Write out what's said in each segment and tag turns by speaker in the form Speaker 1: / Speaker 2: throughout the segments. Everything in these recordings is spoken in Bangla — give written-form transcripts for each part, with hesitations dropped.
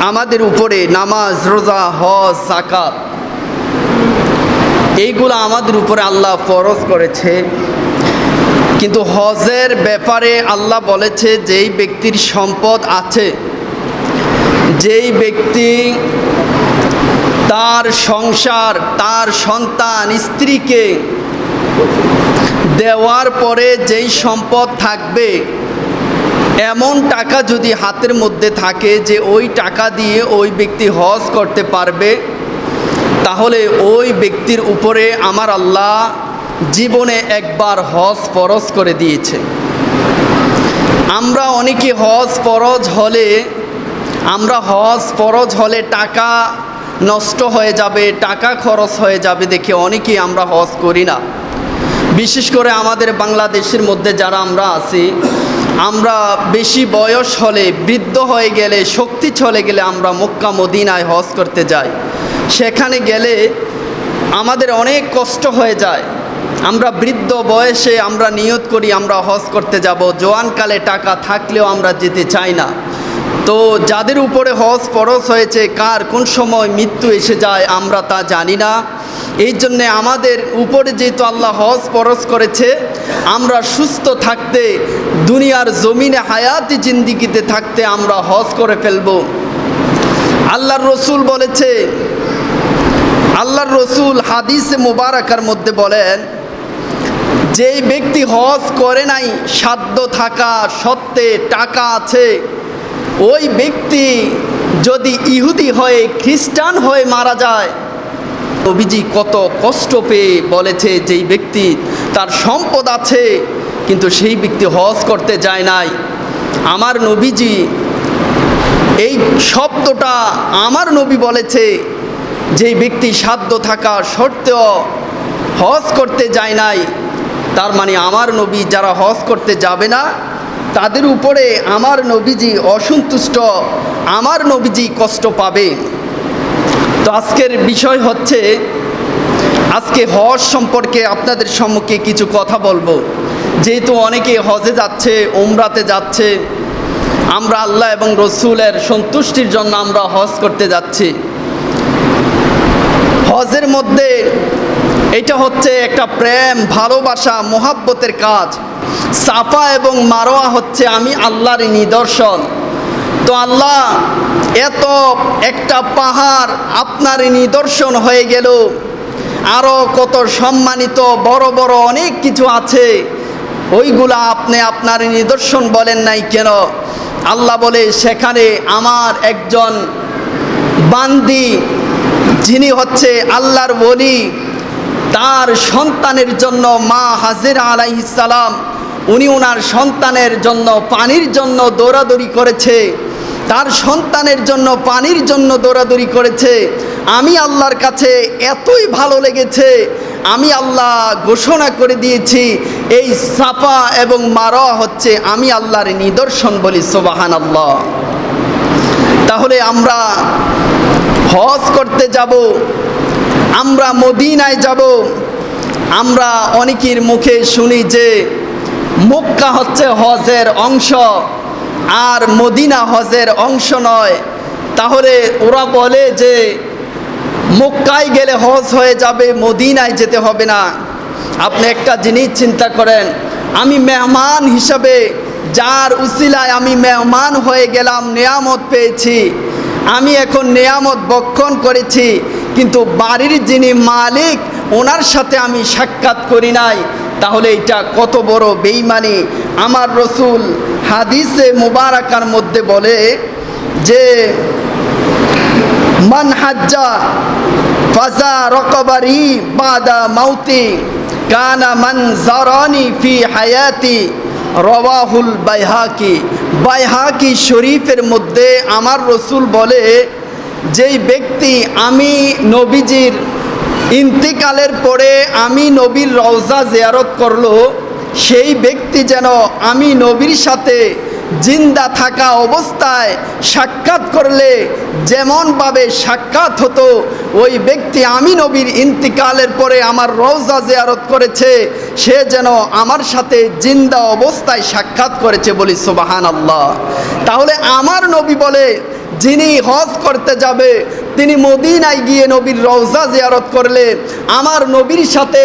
Speaker 1: আমাদের উপরে নামাজ, রোজা, হজ, যাকাত এইগুলো আমাদের উপরে আল্লাহ ফরজ করেছে। কিন্তু হজের ব্যাপারে আল্লাহ বলেছে যেই ব্যক্তির সম্পদ আছে, যেই ব্যক্তি তার সংসার, তার সন্তান, স্ত্রীকে দেওয়ার পরে যেই সম্পদ থাকবে, এমন টাকা যদি হাতের মধ্যে থাকে যে ওই টাকা দিয়ে ওই ব্যক্তি হজ করতে পারবে, তাহলে ওই ব্যক্তির উপরে আমার আল্লাহ জীবনে একবার হজ ফরজ করে দিয়েছে। আমরা অনেকে হজ ফরজ হলে টাকা নষ্ট হয়ে যাবে, টাকা খরচ হয়ে যাবে দেখে অনেকেই আমরা হজ করি না। বিশেষ করে আমাদের বাংলাদেশের মধ্যে যারা আমরা আছি, আমরা বেশি বয়স হলে, বৃদ্ধ হয়ে গেলে, শক্তি চলে গেলে আমরা মক্কা মদিনায় হজ করতে যাই। সেখানে গেলে আমাদের অনেক কষ্ট হয়ে যায়। আমরা বৃদ্ধ বয়সে আমরা নিয়ত করি আমরা হজ করতে যাব, জোয়ানকালে টাকা থাকলেও আমরা যেতে চাই না। তো যাদের উপরে হজ ফরজ হয়েছে, কার কোন সময় মৃত্যু এসে যায় আমরা তা জানি না। এই জন্যে আমাদের উপরে যেহেতু আল্লাহ হজ ফরজ করেছে, আমরা সুস্থ থাকতে, দুনিয়ার জমিনে হায়াতি জিন্দিগিতে থাকতে আমরা হজ করে ফেলব। আল্লাহর রসুল বলেছে, আল্লাহর রসুল হাদিসে মুবারাকার মধ্যে বলেন, যেই ব্যক্তি হজ করে নাই, সাধ্য থাকা সত্ত্বে টাকা আছে, ওই ব্যক্তি যদি ইহুদি হয়ে, খ্রিস্টান হয়ে মারা যায়, নবীজি কত কষ্ট পেয়ে বলেছে, যেই ব্যক্তি তার সম্পদ আছে কিন্তু সেই ব্যক্তি হজ করতে যায় নাই। আমার নবীজি এই শব্দটা আমার নবী বলেছে, যেই ব্যক্তি সাধ্য থাকা সত্ত্বেও হজ করতে যায় নাই, তার মানে আমার নবী যারা হজ করতে যাবে না তাদের উপরে আমার নবীজি অসন্তুষ্ট, আমার নবীজি কষ্ট পাবে। তো আজকের বিষয় হচ্ছে, আজকে হজ সম্পর্কে আপনাদের সম্মুখে কিছু কথা বলবো। যেহেতু অনেকে হজে যাচ্ছে, উমরাতে যাচ্ছে, আমরা আল্লাহ এবং রসুলের সন্তুষ্টির জন্য আমরা হজ করতে যাচ্ছি। হজের মধ্যে এটা হচ্ছে একটা প্রেম, ভালোবাসা, মোহাব্বতের কাজ। সাফা এবং মারোয়া হচ্ছে আমি আল্লাহর নিদর্শন। তো আল্লাহ এত একটা পাহাড় আপনার নিদর্শন হয়ে গেল, আরও কত সম্মানিত বড় বড় অনেক কিছু আছে, ওইগুলা আপনি আপনার নিদর্শন বলেন নাই কেন? আল্লাহ বলে, সেখানে আমার একজন বান্দি, যিনি হচ্ছে আল্লাহর ওলি, তার সন্তানের জন্য মা হাজেরা আলাইহিস সালাম, উনি ওনার সন্তানের জন্য পানির জন্য দৌড়াদৌড়ি করেছে, তার সন্তানের জন্য পানির জন্য দৌড়াদৌড়ি করেছে। আমি আল্লাহর কাছে এতই ভালো লেগেছে, আমি আল্লাহ ঘোষণা করে দিয়েছি এই সাফা এবং মারোয়া হচ্ছে আমি আল্লাহর নিদর্শন, বলি সুবহানাল্লাহ। তাহলে আমরা হজ করতে যাব, আমরা মদিনায় যাব। আমরা অনেকের মুখে শুনি যে মক্কা হচ্ছে হজের অংশ আর মদিনা হজের অংশ নয়। তাহলে ওরা বলে যে মক্কায় গেলে হজ হয়ে যাবে, মদিনায় যেতে হবে না। আপনি একটা জিনিস চিন্তা করেন, আমি মেহমান হিসাবে, যার উসিলায় আমি মেহমান হয়ে গেলাম, নেয়ামত পেয়েছি, আমি এখন নেয়ামত ভক্ষণ করেছি, কিন্তু বাড়ির যিনি মালিক ওনার সাথে আমি সাক্ষাৎ করি নাই। তাহলে এটা কত বড় বেঈমানি। আমার রসুল হাদিসে মুবারাকার মধ্যে বলে যে মান হাজ্জা ফাজা রকবারি বাদা মাউতি কানা মান জারানি ফি হায়াতি, রওয়াহুল বাইহাকি। বাইহাকি শরীফের মধ্যে আমার রসুল বলে, যেই ব্যক্তি আমি নবীজির ইন্তিকালের পরে আমি নবীর রওজা জিয়ারত করলো, সেই ব্যক্তি যেন আমি নবীর সাথে জিন্দা থাকা অবস্থায় সাক্ষাৎ করলে যেমনভাবে সাক্ষাৎ হতো, ওই ব্যক্তি আমি নবীর ইন্তিকালের পরে আমার রওজা জিয়ারত করেছে, সে যেন আমার সাথে জিন্দা অবস্থায় সাক্ষাৎ করেছে, বলি সুবহানাল্লাহ। তাহলে আমার নবী বলে যিনি হজ করতে যাবে তিনি মদিনায় গিয়ে নবীর রওজা জিয়ারত করলে আমার নবীর সাথে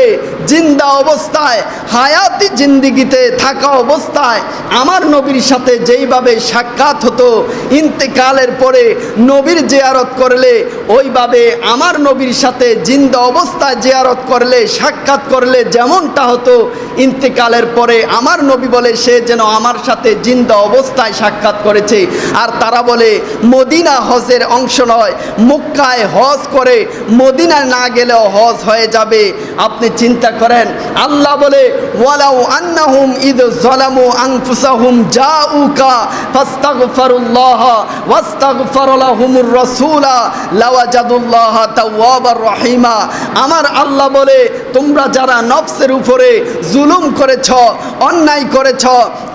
Speaker 1: জিন্দা অবস্থায় হায়াতি জিন্দিগিতে থাকা অবস্থায় আমার নবীর সাথে যেইভাবে সাক্ষাৎ হতো, ইন্তেকালের পরে নবীর জিয়ারত করলে ওইভাবে আমার নবীর সাথে জিন্দা অবস্থায় জিয়ারত করলে সাক্ষাৎ করলে যেমনটা হতো, ইন্তেকালের পরে আমার নবী বলে সে যেন আমার সাথে জিন্দা অবস্থায় সাক্ষাৎ করেছে। আর তারা বলে মদিনা হজের অংশ নয়, মক্কায় হজ করে মদিনায় না গেলেও হজ হয়ে যাবে। আপনি চিন্তা করেন, আল্লাহ বলে ওয়ালাউ আন্নাহুম ইদ যালামু আনফুসাহুম জাউকা ফাস্তাগফিরুল্লাহ ওয়াস্তাগফার লাহুমুর রাসূলা লাওয়াজাদুল্লাহ তাওয়াবার রহিমা। আমার আল্লাহ বলে তোমরা যারা নফসের উপরে জুলুম করেছ, অন্যায় করেছ,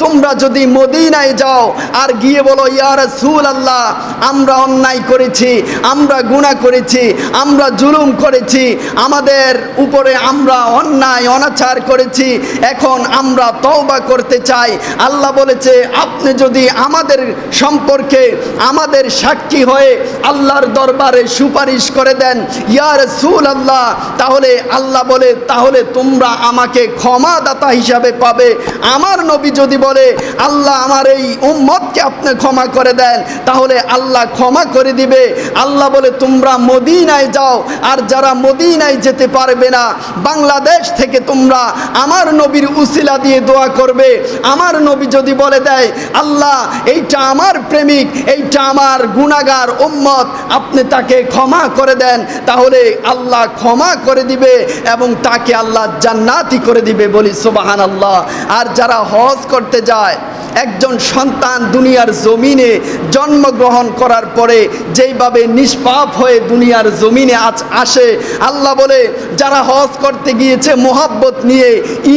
Speaker 1: তোমরা যদি মদিনায় যাও আর গিয়ে বলো ইয়া রাসূলুল্লাহ আমরা অন্যায় করেছি, আমরা গুনাহ করেছি, আমরা জুলুম করেছি, আমাদের উপরে আমরা অন্যায় অনাচার করেছি, এখন আমরা তওবা করতে চাই। আল্লাহ বলেছে আপনি যদি আমাদের সম্পর্কে আমাদের সাক্ষী হয়ে আল্লাহর দরবারে সুপারিশ করে দেন ইয়া রাসূলুল্লাহ, তাহলে আল্লাহ বলে তাহলে তোমরা আমাকে ক্ষমাদাতা হিসাবে পাবে। আমার নবী যদি বলে আল্লাহ আমার এই উম্মতকে আপনি ক্ষমা করে দেন, তাহলে আল্লাহ ক্ষমা করে দিবে। আল্লাহ বলে তোমরা মদিনায় যাও, আর যারা মদিনায় যেতে পারবে না বাংলাদেশ থেকে তোমরা আমার নবীর উসিলা দিয়ে দোয়া করবে। আমার নবী যদি বলে দেয় আল্লাহ এইটা আমার প্রেমিক, এইটা আমার গুনাহগার উম্মত, আপনি তাকে ক্ষমা করে দেন, তাহলে আল্লাহ ক্ষমা করে দিবে এবং তাকে আল্লাহ জান্নাতি করে দিবে। বলি সুবহানাল্লাহ। আর যারা হজ করতে যায়, একজন সন্তান দুনিয়ার জমিনে জন্মগ্রহণ করার পরে যেইভাবে নিষ্পাপ হয়ে দুনিয়ার জমিনে আসে, আল্লাহ বলে যারা হজ করতে গিয়েছে মোহাব্বত নিয়ে,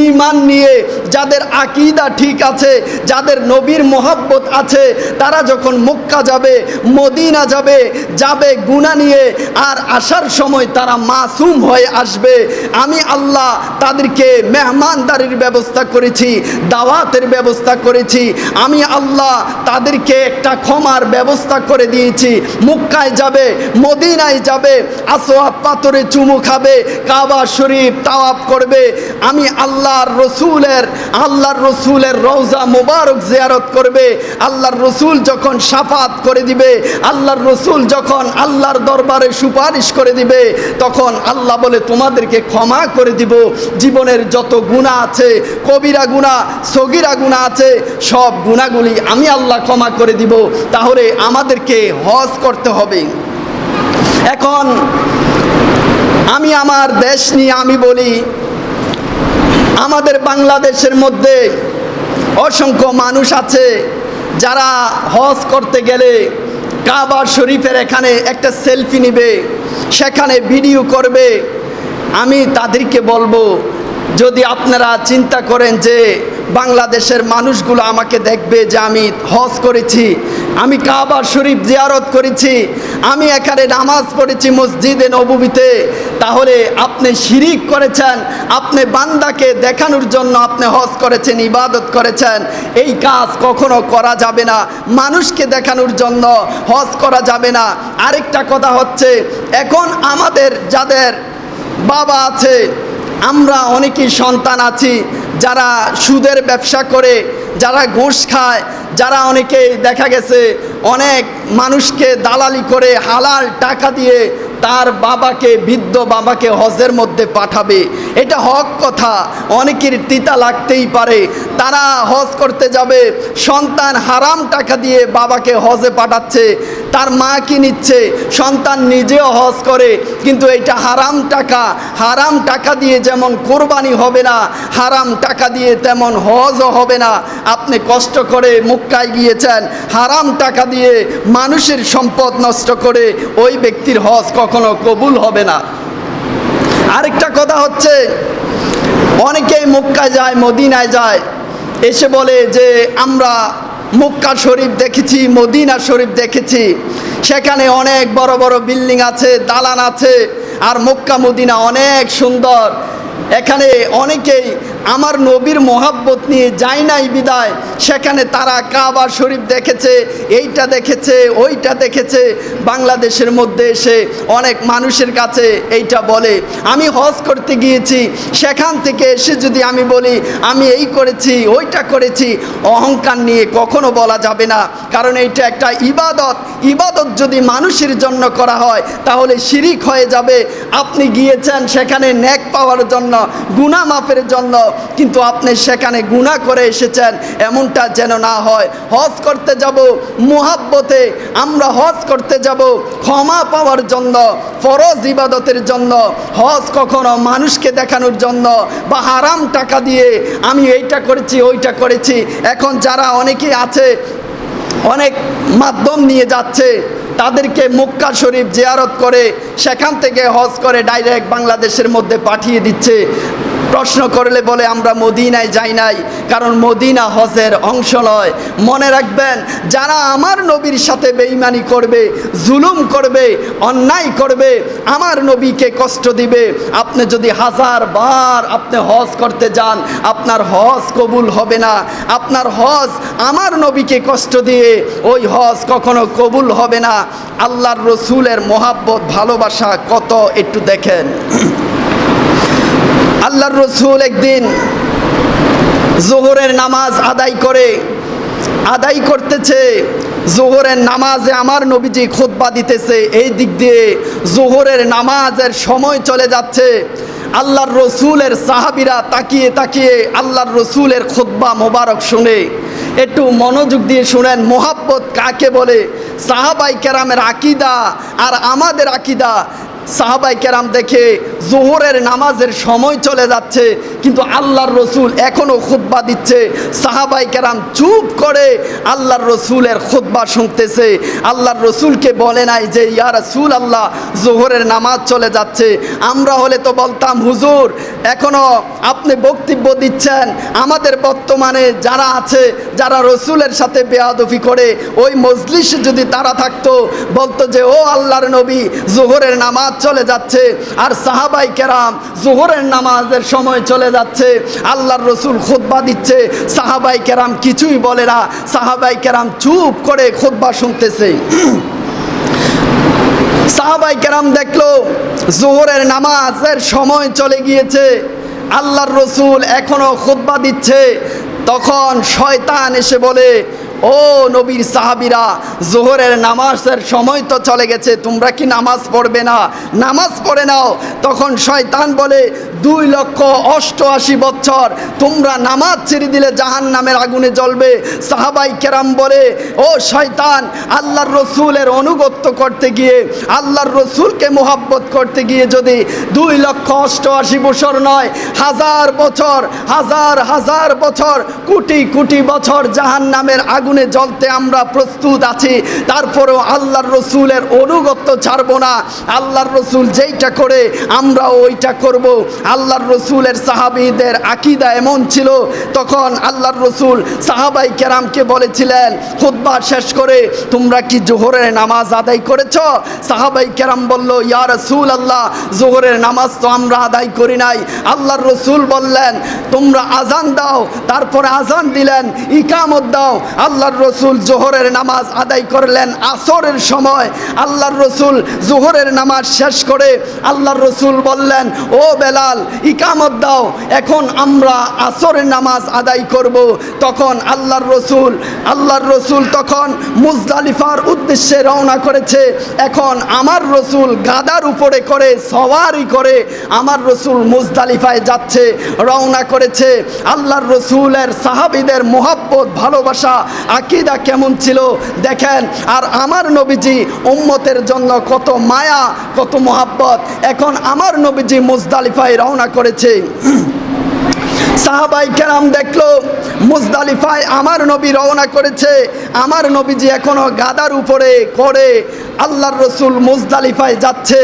Speaker 1: ঈমান নিয়ে, যাদের আকীদা ঠিক আছে, যাদের নবীর মোহাব্বত আছে, তারা যখন মক্কা যাবে, মদিনা যাবে, যাবে গুনাহ নিয়ে, আর আসার সময় তারা মাসুম হয়ে আসবে। আমি আল্লাহ তাদেরকে মেহমানদারির ব্যবস্থা করেছি, দাওয়াতের ব্যবস্থা করেছি, আমি আল্লাহ তাদেরকে একটা ক্ষমার ব্যবস্থা করে দিয়েছি। মক্কায় যাবে, মদিনায় যাবে, আসওয়াদ পাথরে চুমু খাবে, কাবা শরীফ তাওয়াফ করবে, আমি আল্লাহর রসুলের রওজা মুবারক জিয়ারত করবে। আল্লাহর রসুল যখন শাফাত করে দিবে, আল্লাহর রসুল যখন আল্লাহর দরবারে সুপারিশ করে দিবে, তখন আল্লাহ বলে তোমাদেরকে ক্ষমা করে দিব। জীবনের যত গুনাহ আছে, কবিরা গুনাহ, সগীরা গুনাহ আছে, সব গুনাহগুলি আমি আল্লাহ ক্ষমা করে দিব। তাহলে আমাদেরকে হজ করতে হবে। এখন আমি আমার দেশ নিয়ে আমি বলি, আমাদের বাংলাদেশের মধ্যে অসংখ্য মানুষ আছে যারা হজ করতে গেলে কাবা শরীফের এখানে একটা সেলফি নেবে, সেখানে ভিডিও করবে। আমি তাদেরকে বলবো, যদি আপনারা চিন্তা করেন যে বাংলাদেশের মানুষগুলো আমাকে দেখবে যে আমি হজ করেছি, আমি কাবা শরীফ জিয়ারত করেছি, আমি এখানে নামাজ পড়েছি মসজিদে নববীতে, তাহলে আপনি শিরিক করেছেন, আপনি বান্দাকে দেখানোর জন্য আপনি হজ করেছেন, ইবাদত করেছেন। এই কাজ কখনো করা যাবে না, মানুষকে দেখানোর জন্য হজ করা যাবে না। আরেকটা কথা হচ্ছে, এখন আমাদের যাদের বাবা আছে, আমরা অনেকেই সন্তান আছি যারা সুদের ব্যবসা করে, যারা ঘুষ খায়, যারা অনেকেই দেখা গেছে অনেক মানুষকে দালালি করে হালাল টাকা দিয়ে তার বাবাকে, বৃদ্ধ বাবাকে হজের মধ্যে পাঠাবে। এটা হক কথা, অনেকের তিতা লাগতেই পারে। তারা হজ করতে যাবে, সন্তান হারাম টাকা দিয়ে বাবাকে হজে পাঠাচ্ছে, তার মা কি নিচ্ছে, সন্তান নিজেও হজ করে, কিন্তু এটা হারাম টাকা দিয়ে যেমন কোরবানি হবে না, হারাম টাকা দিয়ে তেমন হজও হবে না। আপনি কষ্ট করে মক্কায় গিয়েছেন, হারাম টাকা দিয়ে মানুষের সম্পদ নষ্ট করে, ওই ব্যক্তির হজ কখনো কবুল হবে না। আরেকটা কথা হচ্ছে, অনেকেই মক্কায় যায়, মদিনায় যায়, এসে বলে যে আমরা মক্কা শরীফ দেখেছি, মদিনা শরীফ দেখেছি, সেখানে অনেক বড় বড় বিল্ডিং আছে, দালান আছে, আর মক্কা মদিনা অনেক সুন্দর। এখানে অনেকেই আমার নবীর মোহাব্বত নিয়ে যায় নাই বিদায় সেখানে তারা কাবা শরীফ দেখেছে, এইটা দেখেছে, ওইটা দেখেছে। বাংলাদেশের মধ্যে এসে অনেক মানুষের কাছে এইটা বলে, আমি হজ করতে গিয়েছি, সেখান থেকে এসে যদি আমি বলি আমি এই করেছি, ওইটা করেছি, অহংকার নিয়ে কখনো বলা যাবে না। কারণ এইটা একটা ইবাদত। ইবাদত যদি মানুষের জন্য করা হয় তাহলে শিরিক হয়ে যাবে। আপনি গিয়েছেন সেখানে নেক পাওয়ার জন্য, গুনাহ মাফের জন্য, কিন্তু আপনি সেখানে গুনাহ করে এসেছেন, এমনটা যেন না হয়। হজ করতে যাব মুহাব্বতে, আমরা হজ করতে যাব ক্ষমা পাওয়ার জন্য, ফরজ ইবাদতের জন্য। হজ কখনো মানুষকে দেখানোর জন্য বা হারাম টাকা দিয়ে আমি এইটা করেছি, ওইটা করেছি। এখন যারা অনেকেই আছে অনেক মাধ্যম নিয়ে যাচ্ছে, তাদেরকে মক্কা শরীফ জিয়ারত করে সেখান থেকে হজ করে ডাইরেক্ট বাংলাদেশের মধ্যে পাঠিয়ে দিচ্ছে। প্রশ্ন করলে বলে আমরা মদিনায় যাই নাই, কারণ মদিনা হজের অংশ নয়। মনে রাখবেন, যারা আমার নবীর সাথে বেঈমানি করবে, জুলুম করবে, অন্যায় করবে, আমার নবীকে কষ্ট দিবে, আপনি যদি 1000 বার আপনি হজ করতে যান, আপনার হজ কবুল হবে না। আপনার হজ আমার নবীকে কষ্ট দিয়ে ওই হজ কখনো কবুল হবে না। আল্লাহর রসুলের মোহাব্বত ভালোবাসা কত একটু দেখেন। আল্লাহর রসুল একদিন জোহরের নামাজ আদায় করতেছে। জোহরের নামাজে আমার নবীজি খুতবা দিতেছে, এই দিক দিয়ে জোহরের নামাজের সময় চলে যাচ্ছে। আল্লাহর রসুলের সাহাবীরা তাকিয়ে তাকিয়ে আল্লাহর রসুলের খুতবা মোবারক শুনে। একটু মনোযোগ দিয়ে শুনেন, মোহাব্বত কাকে বলে। সাহাবাই কেরামের আকীদা আর আমাদের আকীদা। সাহাবাই কেরাম দেখে জোহরের নামাজের সময় চলে যাচ্ছে, কিন্তু আল্লাহর রসুল এখনও খুতবা দিচ্ছে। সাহাবাই কেরাম চুপ করে আল্লাহর রসুলের খুতবা শুনতেছে। আল্লাহর রসুলকে বলে নাই যে ইয়া রাসূল আল্লাহ, জোহরের নামাজ চলে যাচ্ছে। আমরা হলে তো বলতাম, হুজুর এখনও আপনি বক্তব্য দিচ্ছেন। আমাদের বর্তমানে যারা আছে, যারা রসুলের সাথে বেয়াদফি করে, ওই মজলিসে যদি তারা থাকতো, বলতো যে ও আল্লাহর নবী, জোহরের নামাজ চলে যাচ্ছে। আর সাহাবাই কেরাম জোহরের নামাজের সময় চলে যাচ্ছে, আল্লাহর রসুল খুতবা দিচ্ছে, সাহাবাই কেরাম কিছুই বলে না। সাহাবাই কেরাম চুপ করে খুতবা শুনতেছে। সাহাবাই কেরাম দেখলো জোহরের নামাজের সময় চলে গিয়েছে, আল্লাহর রসুল এখনো খুতবা দিচ্ছে। তখন শয়তান এসে বলে, ও নবীর সাহাবীরা, জোহরের নামাজের সময় তো চলে গেছে, তোমরা কি নামাজ পড়বে না? নামাজ পড়ে নাও। তখন শয়তান বলে, 2,88,000 বছর তোমরা নামাজ ছেড়ে দিলে জাহান্নামের আগুনে জ্বলবে। সাহাবাই কেরাম বলে, ও শয়তান, আল্লাহর রসুলের আনুগত্য করতে গিয়ে, আল্লাহর রসুলকে মোহাব্বত করতে গিয়ে যদি 2,88,000 বছর নয়, 1000 বছর, হাজার বছর, কোটি কোটি বছর জাহান্নামের আগুনে জ্বলতে আমরা প্রস্তুত আছি, তারপরেও আল্লাহর রসুলের আনুগত্য ছাড়বো না। আল্লাহর রসুল যেইটা করে আমরা ওইটা করব। আল্লাহর রসুলের সাহাবীদের আকীদা এমন ছিল। তখন আল্লাহর রসুল সাহাবাই কেরামকে বলেছিলেন খুতবা শেষ করে, তোমরা কি জোহরের নামাজ আদায় করেছ? সাহাবাই কেরাম বলল, ইয়া রাসূল আল্লাহ, জোহরের নামাজ তো আমরা আদায় করি নাই। আল্লাহর রসুল বললেন, তোমরা আজান দাও। তারপরে আজান দিলেন, ইকামত দাও। আল্লাহর রসুল জোহরের নামাজ আদায় করলেন আসরের সময়। আল্লাহর রসুল জোহরের নামাজ শেষ করে আল্লাহর রসুল বললেন, ও বেলাল, ইকামত দাও, এখন আমরা আসরের নামাজ আদায় করব। তখন আল্লাহর রসুল তখন মুজদালিফার উদ্দেশ্যে রওনা করেছে। এখন আমার রসুল গাদার উপরে করে সওয়ারি করে আমার রসুল মুজদালিফায় যাচ্ছে, রওনা করেছে। আল্লাহর রসুলের সাহাবীদের মোহাব্বত ভালোবাসা আকীদা কেমন ছিল দেখেন। আর আমার নবীজি উম্মতের জন্য কত মায়া, কত মোহাব্বত। এখন আমার নবীজি মুজদালিফায় রওনা করেছে। সাহাবাই কেরাম দেখলো মুজদালিফায় আমার নবী রওনা করেছে, আমার নবীজি এখনো গাদার উপরে করে আল্লাহর রসুল মুজদালিফায় যাচ্ছে,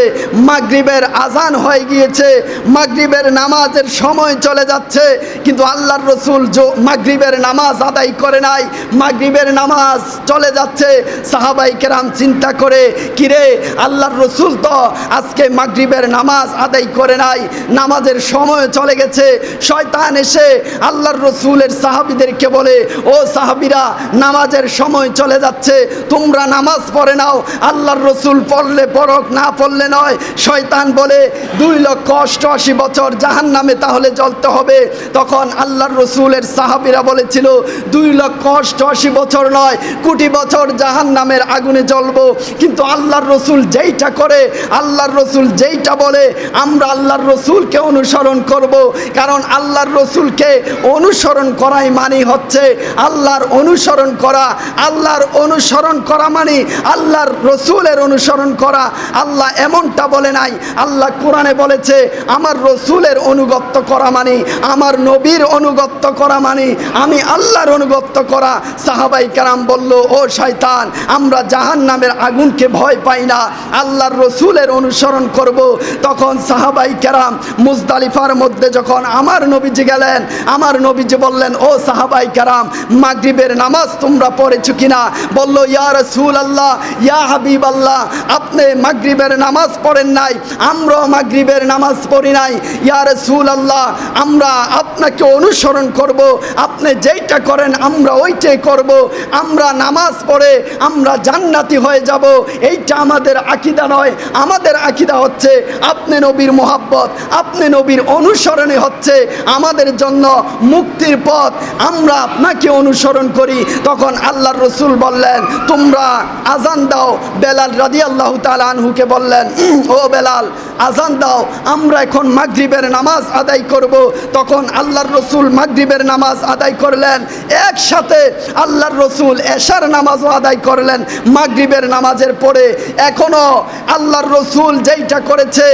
Speaker 1: মাগরিবের আজান হয়ে গিয়েছে, মাগরিবের নামাজের সময় চলে যাচ্ছে, কিন্তু আল্লাহর রসুল মাগরিবের নামাজ আদায় করে নাই। মাগরিবের নামাজ চলে যাচ্ছে, সাহাবাই কেরাম চিন্তা করে, কিরে আল্লাহর রসুল তো আজকে মাগরিবের নামাজ আদায় করে নাই, নামাজের সময় চলে গেছে। শয়তান এসে আল্লাহর রসুলের সাহাবীদেরকে বলে, ও সাহাবীরা, নামাজের সময় চলে যাচ্ছে, তোমরা নামাজ পড়ে নাও, আল্লাহর রসুল পড়লে পড়ক, না পড়লে নয়। শয়তান বলে 2,88,000 বছর জাহান্নামে তাহলে জ্বলতে হবে। তখন আল্লাহর রসুলের সাহাবীরা বলেছিল 2,88,000 বছর নয়, কোটি বছর জাহান্নামের আগুনে জ্বলবো। কিন্তু আল্লাহর রসুল যেইটা করে, আল্লাহর রসুল যেইটা বলে, আমরা আল্লাহর রসুলকে অনুসরণ করব। কারণ আল্লাহর রসুলকে অনুসরণ করাই মানে হচ্ছে আল্লাহর অনুসরণ করা। আল্লাহর অনুসরণ করা মানে আল্লাহর রসুলের অনুসরণ করা। আল্লাহ এমনটা বলে নাই, আল্লাহ কোরআনে বলেছে আমার রসুলের অনুগত্য করা মানে, আমার নবীর অনুগত্য করা মানে আমি আল্লাহর অনুগত্য করা। সাহাবাই কেরাম বলল, ও শয়তান, আমরা জাহান্নামের আগুনকে ভয় পাই না, আল্লাহর রসুলের অনুসরণ করব। তখন সাহাবাই কেরাম মুজদালিফার মধ্যে যখন আমার নবীজি গেলেন, আমার নবীজি বললেন, ও সাহাবাই কেরাম, মাগরিবের নামাজ তোমরা পড়েছো কিনা? বলল, ইয়া রাসূলুল্লাহ, ইয়া হাবিবাল্লাহ, আপনি মাগরিবের নামাজ পড়েন নাই, আমরাও মাগরিবের নামাজ পড়ি নাই। ইয়া রাসূলুল্লাহ, আমরা আপনাকে অনুসরণ করব, আপনি যেইটা করেন আমরা ওইটাই করব, আমরা নামাজ পড়ে আমরা জান্নাতি হয়ে যাব, এইটা আমাদের আকীদা নয়। আমাদের আকীদা হচ্ছে আপনি নবীর মোহাব্বত, আপনি নবীর অনুসরণে হচ্ছে আমাদের জন্য মুক্তির পথ, আমরা আপনাকে অনুসরণ করি। তখন আল্লাহর রসুল বললেন, তোমরা আজান দাও। বেলাল রাদিয়াল্লাহু তাআলা আনহুকে বললেন, ও বেলাল, আজান দাও, আমরা এখন মাগরিবের নামাজ আদায় করব। তখন আল্লাহর রসুল মাগরিবের নামাজ আদায় করলেন, একসাথে আল্লাহর রসুল এশার নামাজও আদায় করলেন মাগরিবের নামাজের পরে। এখনো আল্লাহর রসুল যেইটা করেছে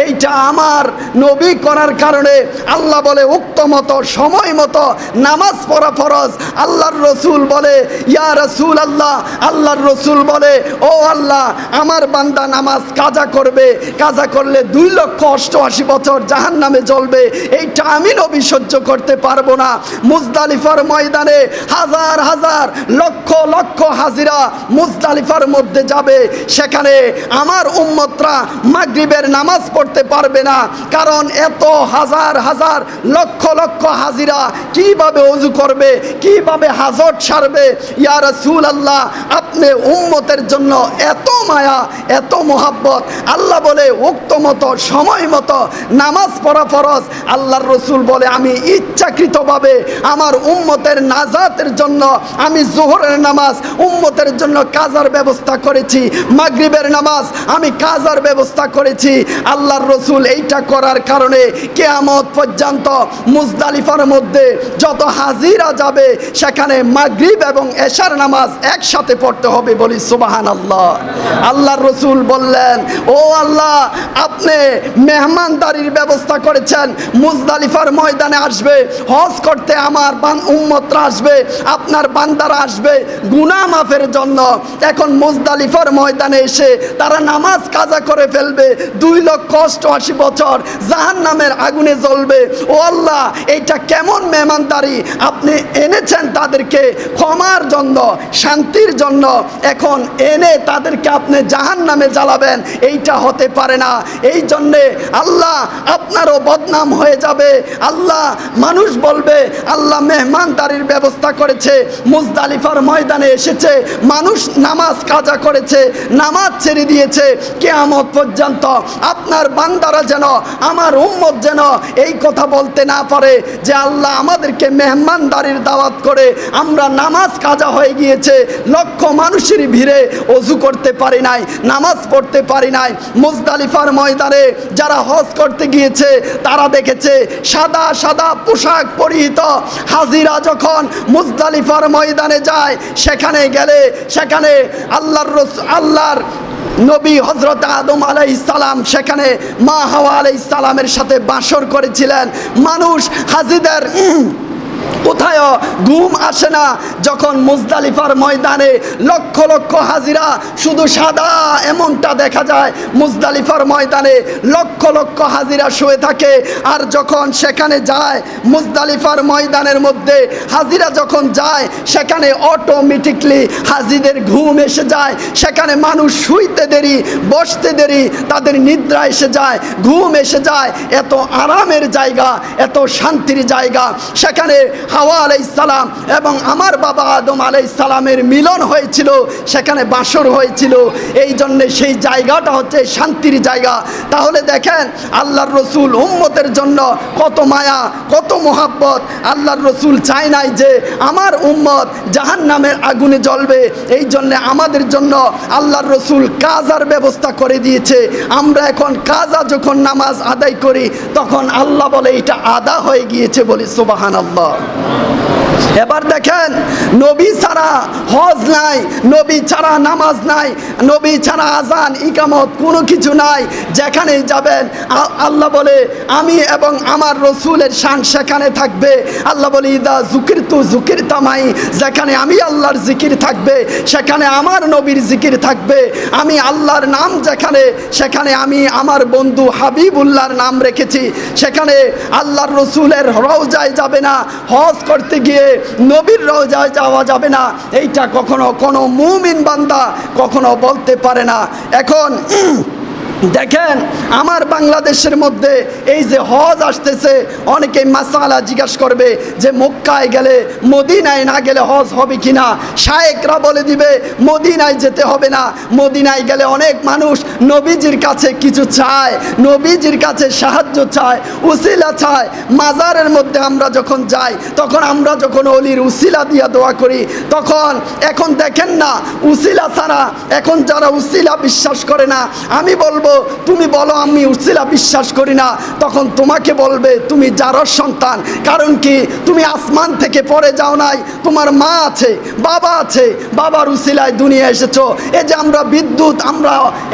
Speaker 1: এইটা আমার নবী করার কারণে আল্লাহ বলে উক্ত মতো সময় মতো নামাজ পড়া ফরজ। আল্লাহর রসুল বলে, ইয়া রাসূল আল্লাহ, আল্লাহর রসুল বলে, ও আল্লাহ, আমার বান্দা নামাজ কাজা করবে, কাজা করলে 2,88,000 বছর জাহান্নামে জ্বলবে, এইটা আমি নবী সহ্য করতে পারবো না। মুজদালিফার ময়দানে হাজার হাজার লক্ষ লক্ষ হাজিরা মুজদালিফার মধ্যে যাবে, সেখানে আমার উম্মতরা মাগরিবের নামাজ পড়তে পারবে না। কারণ এত হাজার হাজার লক্ষ লক্ষ হাজিরা কিভাবে ওযু করবে, কিভাবে হাজত সারবে? ইয়া রাসূলুল্লাহ, আপনি উম্মতের জন্য এত মায়া, এত মোহাব্বত, আল্লাহ বলে উক্ত মতো সময় মতো নামাজ পড়া ফরজ। আল্লাহর রসুল বলে, আমি ইচ্ছাকৃতভাবে আমার উম্মতের নাজাতের জন্য আমি জোহরের নামাজ উম্মতের জন্য কাজার ব্যবস্থা করেছি, মাগরিবের নামাজ আমি কাজার ব্যবস্থা করেছি। আল্লাহর রসুল এইটা করার কারণে কিয়ামত পর্যন্ত মুজদালিফার মধ্যে যত হাজিরা যাবে সেখানে মাগরিব এবং এশার নামাজ একসাথে পড়তে হবে, বলি সুবহানাল্লাহ। আল্লাহর রসুল বললেন, ও আল্লাহ, আপনি মেহমানদারির ব্যবস্থা করেছেন, মুজদালিফার ময়দানে আসবে হজ করতে, আমার উম্মতরা আসবে, আপনার বান্দারা আসবে গুনাহ মাফের জন্য। এখন মুজদালিফার ময়দানে এসে তারা নামাজ কাজা করে ফেলবে, 2,88,000 বছর জাহান্নামের আগুনে জ্বলবে। ও আল্লাহ, এইটা কেমন মেহমানদারি আপনি এনেছেন তাদেরকে ক্ষমার জন্য, শান্তির জন্য, এখন এনে তাদেরকে আপনি জাহান্নামে জ্বালাবেন, এইটা হতে পারে না। এই জন্যে আল্লাহ আপনারও বদনাম হয়ে যাবে। আল্লাহ, মানুষ বলবে আল্লাহ মেহমানদারির ব্যবস্থা করেছে, মুজদালিফার ময়দানে এসেছে, মানুষ নামাজ কাজা করেছে, নামাজ ছেড়ে দিয়েছে, কিয়ামত পর্যন্ত আপনার বান্দারা যেন, আমার উম্মত যেন এই কথা বলতে না পারে যে আল্লাহ আমাদেরকে মেহমানদারির দাওয়াত করে আমরা নামাজ কাজা হয়ে গিয়েছে, লক্ষ মানুষের ভিড়ে ওযু করতে পারি নাই, নামাজ পড়তে পারি নাই। মুজদালিফার ময়দানে যারা হজ করতে গিয়েছে তারা দেখেছে সাদা সাদা পোশাক পরিহিত হাজিরা যখন মুজদালিফার ময়দানে যায়, সেখানে গেলে সেখানে আল্লাহর নবী হযরত আদম আলাইহিস সালাম সেখানে মা হাওয়া আলাইহিস সালামের সাথে বাসর করেছিলেন। মানুষ হাজিদের কোথায়ও ঘুম আসে না যখন মুজদালিফার ময়দানে লক্ষ লক্ষ হাজিরা শুধু সাদা এমনটা দেখা যায়। মুজদালিফার ময়দানে লক্ষ লক্ষ হাজিরা শুয়ে থাকে, আর যখন সেখানে যায় মুজদালিফার ময়দানের মধ্যে হাজিরা যখন যায় সেখানে অটোমেটিকলি হাজিদের ঘুম এসে যায়। সেখানে মানুষ শুইতে দেরি, বসতে দেরি, তাদের নিদ্রা এসে যায়, ঘুম এসে যায়। এত আরামের জায়গা, এত শান্তির জায়গা। সেখানে হাওয়া আলাইহিস সালাম এবং আমার বাবা আদম আলাইহিস সালামের মিলন হয়েছিল, সেখানে বাসর হয়েছিল। এই জন্যে সেই জায়গাটা হচ্ছে শান্তির জায়গা। তাহলে দেখেন আল্লাহর রসুল উম্মতের জন্য কত মায়া, কত মোহাব্বত। আল্লাহর রসুল চায় নাই যে আমার উম্মত জাহান্নামের আগুনে জ্বলবে। এই জন্যে আমাদের জন্য আল্লাহর রসুল কাজার ব্যবস্থা করে দিয়েছে। আমরা এখন কাজা যখন নামাজ আদায় করি তখন আল্লাহ বলে এটা আদা হয়ে গিয়েছে, বলি সুবহানাল্লাহ। এবার দেখেন নবী ছাড়া হজ নাই, নবী ছাড়া নামাজ নাই, নবী ছাড়া আজান ইকামত কোনো কিছু নাই। যেখানেই যাবেন আল্লাহ বলে আমি এবং আমার রসুলের শান সেখানে থাকবে। আল্লাহ বলে ইদা যুকিরতু যুকিরতামাই, যেখানে আমি আল্লাহর জিকির থাকবে সেখানে আমার নবীর জিকির থাকবে। আমি আল্লাহর নাম যেখানে, সেখানে আমি আমার বন্ধু হাবিবুল্লাহর নাম রেখেছি। সেখানে আল্লাহর রসুলের রওজায় যাবে না, হজ করতে গিয়ে নবীর রওজায় যাওয়া যাবে না, এইটা কখনো কোনো মুমিন বান্দা কখনো বলতে পারে না। এখন দেখেন আমার বাংলাদেশের মধ্যে এই যে হজ আসতেছে, অনেকেই মাসালা জিজ্ঞাসা করবে যে মক্কায় গেলে মদিনায় না গেলে হজ হবে কিনা। শায়েকরা বলে দিবে মদিনায় যেতে হবে না, মদিনায় গেলে অনেক মানুষ নবীজির কাছে কিছু চায়, নবীজির কাছে সাহায্য চায়, উসিলা চায়। মাজারের মধ্যে আমরা যখন যাই তখন আমরা যখন অলির উসিলা দিয়া দোয়া করি তখন এখন দেখেন না উসিলা ছাড়া এখন যারা উসিলা বিশ্বাস করে না, আমি বলবো তুমি বলো আমি উসিলা বিশ্বাস করি না, তখন তোমাকে বলবে তুমি যারর সন্তান। কারণ কি তুমি আসমান থেকে পড়ে যাও নাই, তোমার মা আছে, বাবা আছে, বাবার উসিলায় দুনিয়া এসেছো। এই যে আমরা বিদ্যুৎ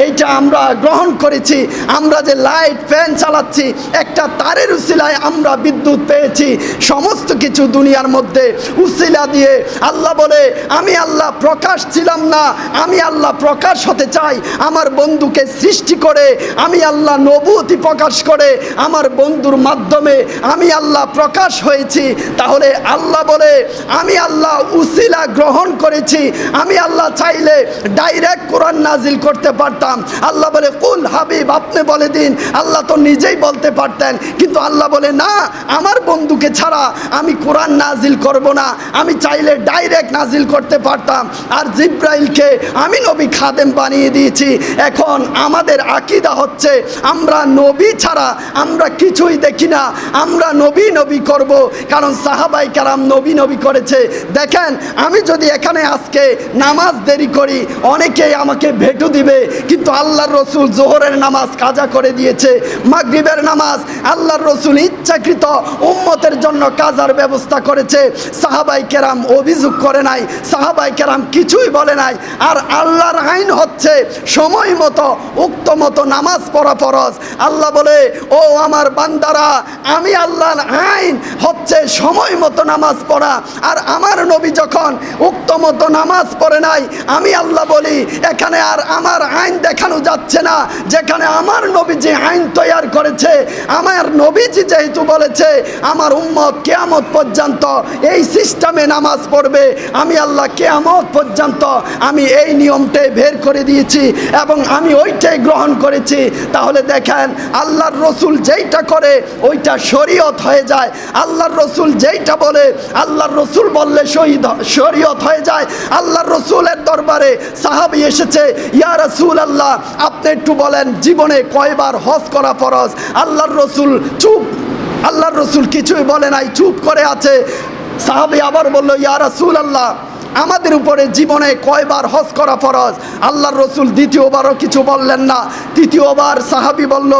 Speaker 1: এইটা আমরা গ্রহণ করেছি, আমরা যে লাইট ফ্যান চালাচ্ছি একটা তারের উসিলায় আমরা বিদ্যুৎ পেয়েছি। সমস্ত কিছু দুনিয়ার মধ্যে উসিলা দিয়ে। আল্লাহ বলে আমি আল্লাহ প্রকাশ ছিলাম না, আমি আল্লাহ প্রকাশ হতে চাই। আমার বন্ধুকে সৃষ্টি করে আমি আল্লাহ নবুয়তি প্রকাশ করে আমার বন্ধুর মাধ্যমে আমি আল্লাহ প্রকাশ হয়েছি। তাহলে আল্লাহ বলে আমি আল্লাহ উসিলা গ্রহণ করেছি। আমি আল্লাহ চাইলে ডাইরেক্ট কোরআন নাজিল করতে পারতাম। আল্লাহ বলে কুল হাবিব আপনি বলে দিন, আল্লাহ তো নিজেই বলতে পারতেন, কিন্তু আল্লাহ বলে না, আমার বন্ধুকে ছাড়া আমি কোরআন নাজিল করব না। আমি চাইলে ডাইরেক্ট নাজিল করতে পারতাম। আর জিব্রাইলকে আমি নবী খাদেম বানিয়ে দিয়েছি। এখন আমাদের আকীদা হচ্ছে আমরা নবী ছাড়া আমরা কিছুই দেখি না, আমরা নবী নবী করব, কারণ সাহাবাই কেরাম নবী নবী করেছে। দেখেন আমি যদি এখানে আজকে নামাজ দেরি করি অনেকেই আমাকে ভেটু দিবে, কিন্তু আল্লাহর রসুল জোহরের নামাজ কাজা করে দিয়েছে, মাগরিবের নামাজ আল্লাহর রসুল ইচ্ছাকৃত উম্মতের জন্য কাজার ব্যবস্থা করেছে। সাহাবাই কেরাম অভিযোগ করে নাই, সাহাবাই কেরাম কিছুই বলে নাই। আর আল্লাহর আইন হচ্ছে সময় মতো উক্ত মতো নামাজ পড়া ফরজ। আল্লাহ বলে ও আমার বান্দারা, আমি আল্লাহর আইন হচ্ছে সময় মতো নামাজ পড়া। আর আমার নবী যখন উক্ত মতো নামাজ পড়ে নাই, আমি আল্লাহ বলি এখানে আর আমার আইন দেখানো যাচ্ছে না। যেখানে আমার নবী যে আইন তৈয়ার করেছে, আমার নবীজি যেহেতু বলেছে আমার উম্মত কিয়ামত পর্যন্ত এই সিস্টেমে নামাজ পড়বে, আমি আল্লাহ কিয়ামত পর্যন্ত আমি এই নিয়মটাই বের করে দিয়েছি এবং আমি ওইটাই গ্রহণ করেছি। তাহলে দেখেন আল্লাহর রসুল যেইটা করে ওইটা শরীয়ত হয়ে যায়। আল্লাহর রসুল যেইটা বলে, আল্লাহর রসুল বললে শরীয়ত হয়ে যায়। আল্লাহর রসুলের দরবারে সাহাবী এসেছে, ইয়া রাসূলুল্লাহ আপনি একটু বলেন জীবনে কয়বার হজ করা ফরজ। আল্লাহর রসুল চুপ, আল্লাহর রসুল কিছুই বলে নাই, চুপ করে আছে। সাহাবী আবার বলল, ইয়া রাসূলুল্লাহ আমাদের উপরে জীবনে কয়বার হজ করা ফরজ। আল্লাহর রসুল দ্বিতীয়বারও কিছু বললেন না। তৃতীয়বার সাহাবী বলল,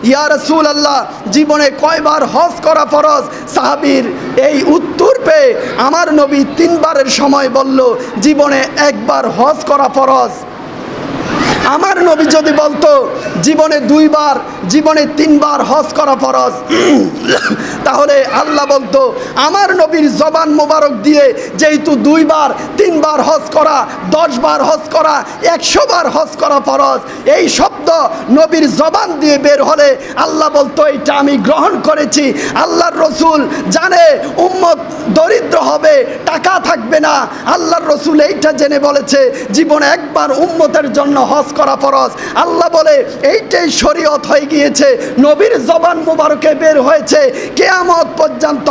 Speaker 1: ইয়া রাসূলুল্লাহ জীবনে কয়বার হজ করা ফরজ। সাহাবীর এই উত্তর পেয়ে আমার নবী তিনবারের সময় বলল জীবনে একবার হজ করা ফরজ। আমার নবী যদি বলতো জীবনে দুইবার, জীবনে তিনবার হজ করা ফরজ, তাহলে আল্লাহ বলতো আমার নবীর জবান মোবারক দিয়ে যেহেতু 2 বার 3 বার হজ করা, 10 বার হজ করা, 100 বার হজ করা ফরজ, এই শব্দ নবীর জবান দিয়ে বের হলে আল্লাহ বলতো এটা আমি গ্রহণ করেছি। আল্লাহর রসুল জানে উম্মত দরিদ্র হবে, টাকা থাকবে না। আল্লাহর রসুল এইটা জেনে বলেছে জীবনে একবার উম্মতের জন্য হজ করা ফরজ। আল্লাহ বলে এইটাই শরীয়ত হয়ে গিয়েছে, নবীর জবান মুবারকে বের হয়েছে, কিয়ামত পর্যন্ত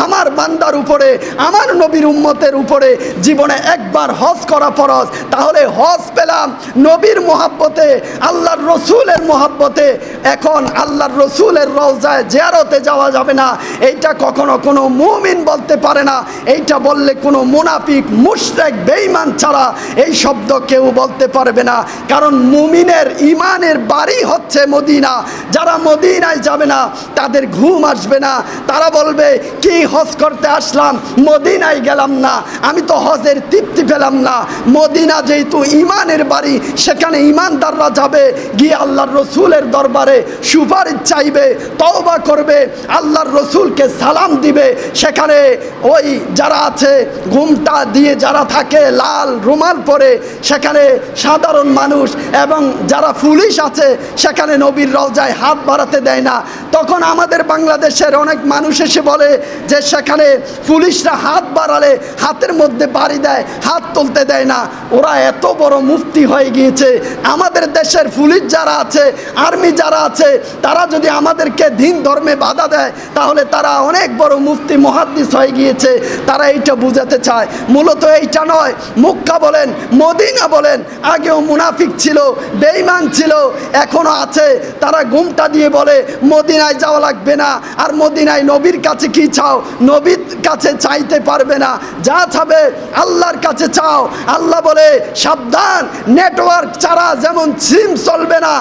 Speaker 1: আমার বান্দার উপরে, আমার নবীর উম্মতের উপরে জীবনে একবার হজ করা ফরজ। তাহলে হজ পেলাম নবীর মোহাব্বতে, আল্লাহর রসুলের মোহাব্বতে। এখন আল্লাহর রসুলের রওজায় জিয়ারতে যাওয়া যাবে না, এইটা কখনো কোনো মুমিন বলতে পারে না। এইটা বললে কোনো মুনাফিক, মুশরিক, বেঈমান ছাড়া এই শব্দ কেউ বলতে পারবে না। কারণ মুমিনের ইমানের বাড়ি হচ্ছে মদিনা। যারা মদিনায় যাবে না তাদের ঘুম আসবে না, তারা বলবে কি হজ করতে আসলাম, মদিনায় গেলাম না, আমি তো হজের তৃপ্তি পেলাম না। মদিনা যেহেতু ইমানের বাড়ি, সেখানে ইমানদাররা যাবে, গিয়ে আল্লাহর রসুলের দরবারে সুপারিশ চাইবে, তওবা করবে, আল্লাহর রসুলকে সালাম দিবে। সেখানে ওই যারা আছে ঘুমটা দিয়ে যারা থাকে লাল রুমাল পরে, সেখানে সাধারণ মানুষ এবং যারা পুলিশ আছে সেখানে নবীর রওজায় হাত বাড়াতে দেয় না। তখন আমাদের বাংলাদেশের অনেক মানুষ এসে বলে যে সেখানে পুলিশরা হাত বাড়ালে হাতের মধ্যে বাড়ি দেয়, হাত তুলতে দেয় না। ওরা এত বড় মুফতি হয়ে গিয়েছে। আমাদের দেশের পুলিশ যারা আছে, আর্মি যারা আছে, তারা যদি আমাদেরকে দিন ধর্মে বাধা দেয় তাহলে তারা অনেক বড় মুফতি মুহাদ্দিস হয়ে গিয়েছে। তারা এইটা বুঝাতে চায়, মূলত এইটা নয়। মক্কা বলেন, মদিনা বলেন, আগেও মুনাফিক ছিল, বেঈমান ছিল, এখনো আছে। তারা ঘুমটা দিয়ে বলে মদিনায় যাওয়া লাগবে না, আর মদিনায় নবীর কাছে কি চাও, নবীর কাছে চাইতে পারবে না, যা চাবে আল্লাহর কাছে চাও। আল্লাহ বলে সাবধান, নেটওয়ার্ক ছাড়া যেমন সিম চলবে না,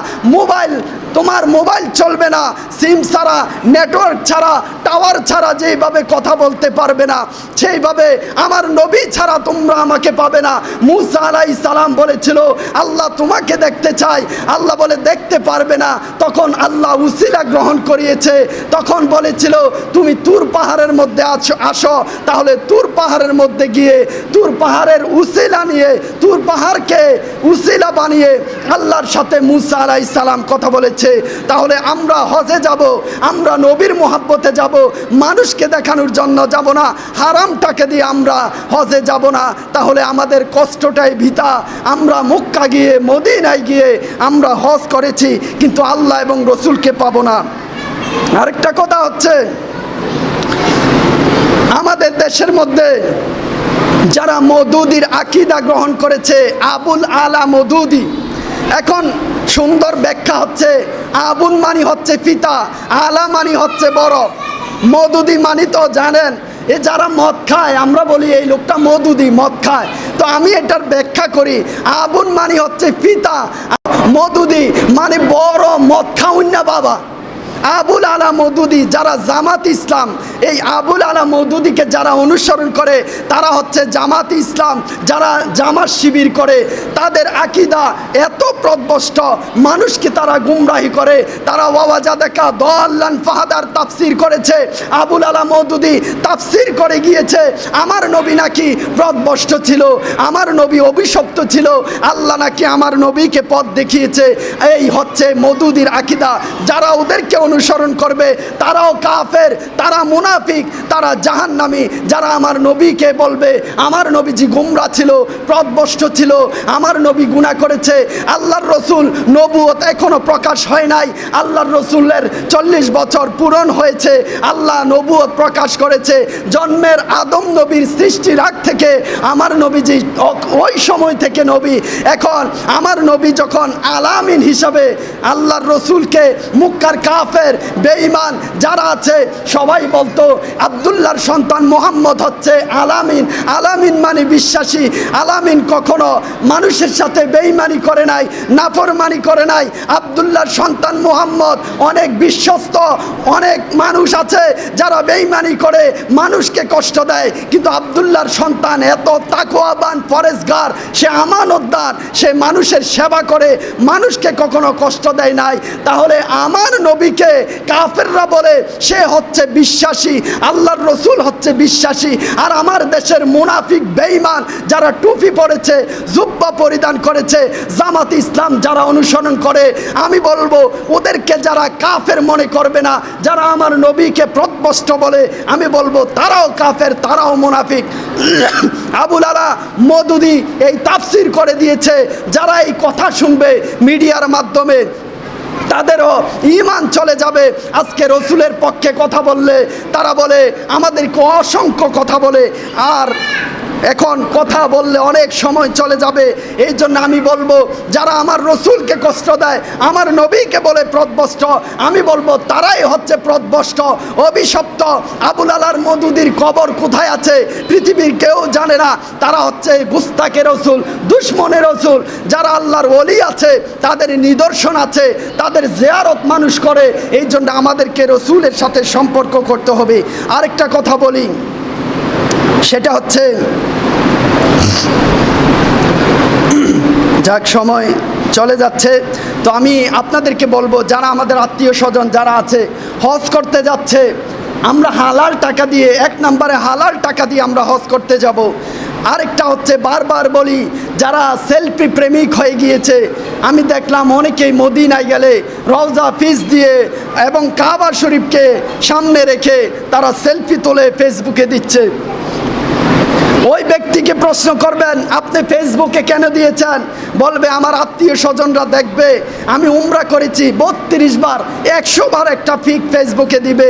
Speaker 1: তোমার মোবাইল চলবে না, সিম ছাড়া, নেটওয়ার্ক ছাড়া, টাওয়ার ছাড়া যেইভাবে কথা বলতে পারবে না, সেইভাবে আমার নবী ছাড়া তোমরা আমাকে পাবে না। মুসা আলাইহিস সালাম বলেছিল আল্লাহ তোমাকে দেখতে চাই, আল্লাহ বলে দেখতে পারবে না। তখন আল্লাহ উসিলা গ্রহণ করিয়েছে। তখন বলেছিল তুমি তুর পাহাড়ের মধ্যে আসো। তাহলে তুর পাহাড়ের মধ্যে গিয়ে তুর পাহাড়ের উসিলা নিয়ে, তুর পাহাড়কে উসিলা বানিয়ে আল্লাহর সাথে মুসা আলাইহিস সালাম কথা বলেছে। তাহলে আমরা হজে যাব, আমরা নবীর মোহাব্বতে যাব, মানুষকে দেখানোর জন্য যাব না, হারামটাকে দিয়ে আমরা হজে যাব না। তাহলে আমাদের কষ্টটাই ভিতা। আমরা মক্কা গিয়ে, মদিনায় গিয়ে আমরা হজ করেছি, কিন্তু আল্লাহ এবং রসুলকে পাবো না। আরেকটা কথা হচ্ছে, আমাদের দেশের মধ্যে যারা মওদুদির আকীদা গ্রহণ করেছে, আবুল আলা মওদুদি, এখন সুন্দর ব্যাখ্যা হচ্ছে আবুল মানি হচ্ছে পিতা, আলা মানি হচ্ছে বড়, মওদুদি মানি তো জানেন এ যারা মদ খায়, আমরা বলি এই লোকটা মওদুদি, মদ খায়। তো আমি এটার ব্যাখ্যা করি, আবুল মানি হচ্ছে পিতা, মওদুদি মানে বড় মদ খাউন না বাবা। আবুল আলা মওদুদি যারা জামাত ইসলাম, এই আবুল আলা মওদুদিকে যারা অনুসরণ করে তারা হচ্ছে জামাত ইসলাম, যারা জামাত শিবির করে, তাদের আকীদা এত প্রদভষ্ট, মানুষকে তারা গুমরাহি করে। তারা ওয়াজাদাকা দাল্লান ফাহাদার তাফসির করেছে, আবুল আলা মওদুদি তাফসির করে গিয়েছে আমার নবী নাকি প্রদভষ্ট ছিল, আমার নবী অভিশপ্ত ছিল, আল্লাহ নাকি আমার নবীকে পথ দেখিয়েছে। এই হচ্ছে মওদুদির আকীদা। যারা ওদেরকে অনুসরণ করবে তারাও কাফের, তারা মুনাফিক, তারা জাহান্নামী। যারা আমার নবীকে বলবে আমার নবীজি গুমরা ছিল, পথভ্রষ্ট ছিল, আমার নবী গুনাহ করেছে, আল্লাহর রসুল নবুয়ত এখনো প্রকাশ হয় নাই, আল্লাহর রসুলের 40 বছর পূরণ হয়েছে, আল্লাহ নবুয়ত প্রকাশ করেছে জন্মের আদম নবীর সৃষ্টির আগ থেকে আমার নবীজি ওই সময় থেকে নবী। এখন আমার নবী যখন আলামিন হিসাবে আল্লাহর রসুলকে মুক্কার কাফের বেঈমান যারা আছে সবাই বলতো আব্দুল্লাহর সন্তান মুহাম্মদ হচ্ছে আলামিন, আলামিন মানে বিশ্বাসী। আলামিন কখনো মানুষের সাথে বেঈমানি করে নাই, নাফরমানি করে নাই। আব্দুল্লাহর সন্তান মুহাম্মদ অনেক বিশ্বস্ত, অনেক মানুষ আছে যারা বেঈমানি করে, মানুষকে কষ্ট দেয়, কিন্তু আব্দুল্লাহর সন্তান এত তাকওয়াবান, পরেজগার, সে আমানতদার, সে মানুষের সেবা করে, মানুষকে কখনো কষ্ট দেয় নাই। তাহলে আমার নবীকে
Speaker 2: কাফেররা বলে সে হচ্ছে বিশ্বাসী, আল্লাহর রসুল হচ্ছে বিশ্বাসী। আর আমার দেশের মুনাফিক বেঈমান যারা টুপি পরেছে, জুব্বা পরিধান করেছে, জামাত ইসলাম যারা অনুসরণ করে, আমি বলবো ওদেরকে যারা কাফের মনে করবে না, যারা আমার নবীকে প্রদ্ভষ্ট বলে, আমি বলবো তারাও কাফের, তারাও মুনাফিক। আবুল আলা মওদুদী এই তাফসির করে দিয়েছে, যারা এই কথা শুনবে মিডিয়ার মাধ্যমে তাদেরও ঈমান চলে যাবে। আজকে রসুলের পক্ষে কথা বললে তারা বলে আমাদেরকে অসংখ্য কথা বলে, আর এখন কথা বললে অনেক সময় চলে যাবে। এই জন্য আমি বলবো যারা আমার রসুলকে কষ্ট দেয়, আমার নবীকে বলে প্রদ্ভষ্ট, আমি বলবো তারাই হচ্ছে প্রদ্ভষ্ট, অভিশপ্ত। আবুল আলার মওদুদীর কবর কোথায় আছে পৃথিবীর কেউ জানে না। তারা হচ্ছে গুস্তাকে রসুল, দুশ্মনে রসুল। যারা আল্লাহর ওলি আছে তাদের নিদর্শন আছে, তাদের জিয়ারত মানুষ করে। এই জন্য আমাদেরকে রসুলের সাথে সম্পর্ক করতে হবে। আরেকটা কথা বলি, সেটা হচ্ছে যাক সময় চলে যাচ্ছে, তো আমি আপনাদেরকে বলবো যারা আমাদের আত্মীয় স্বজন যারা আছে হজ করতে যাচ্ছে, আমরা হালাল টাকা দিয়ে, এক নম্বরে হালাল টাকা দিয়ে আমরা হজ করতে যাব। আরেকটা হচ্ছে বারবার বলি, যারা সেলফি প্রেমিক হয়ে গিয়েছে, আমি দেখলাম অনেকেই মদিনায় গেলে রওজা পিস দিয়ে এবং কাবা শরীফকে সামনে রেখে তারা সেলফি তুলে ফেসবুকে দিচ্ছে। ওই ব্যক্তিকে প্রশ্ন করবেন আপনি ফেসবুকে কেন দিয়েছেন, বলবে আমার আত্মীয় স্বজনরা দেখবে আমি উমরা করেছি 32 বার, 100 বার একটা ফিক ফেসবুকে দিবে।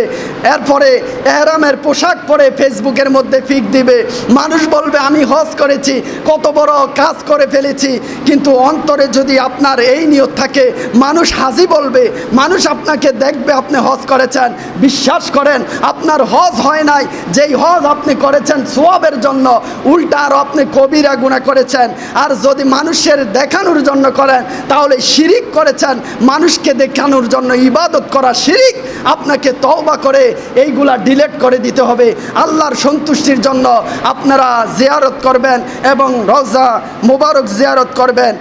Speaker 2: এরপরে এহরামের পোশাক পরে ফেসবুকের মধ্যে ফিক দিবে। মানুষ বলবে আমি হজ করেছি, কত বড় কাজ করে ফেলেছি। কিন্তু অন্তরে যদি আপনার এই নিয়ত থাকে, মানুষ হাজি বলবে, মানুষ আপনাকে দেখবে আপনি হজ করেছেন। বিশ্বাস করেন আপনার হজ হয় নাই, যেই হজ আপনি করেছেন সওয়াবের জন্য, উল্টা আরও আপনি কবিরা গুনাহ করেছেন। আর যদি মানুষের দেখানোর জন্য করেন তাহলে শিরিক করেছেন। মানুষকে দেখানোর জন্য ইবাদত করা শিরিক। আপনাকে তওবা করে এইগুলা ডিলিট করে দিতে হবে। আল্লাহর সন্তুষ্টির জন্য আপনারা জিয়ারত করবেন এবং রওজা মুবারক জিয়ারত করবেন।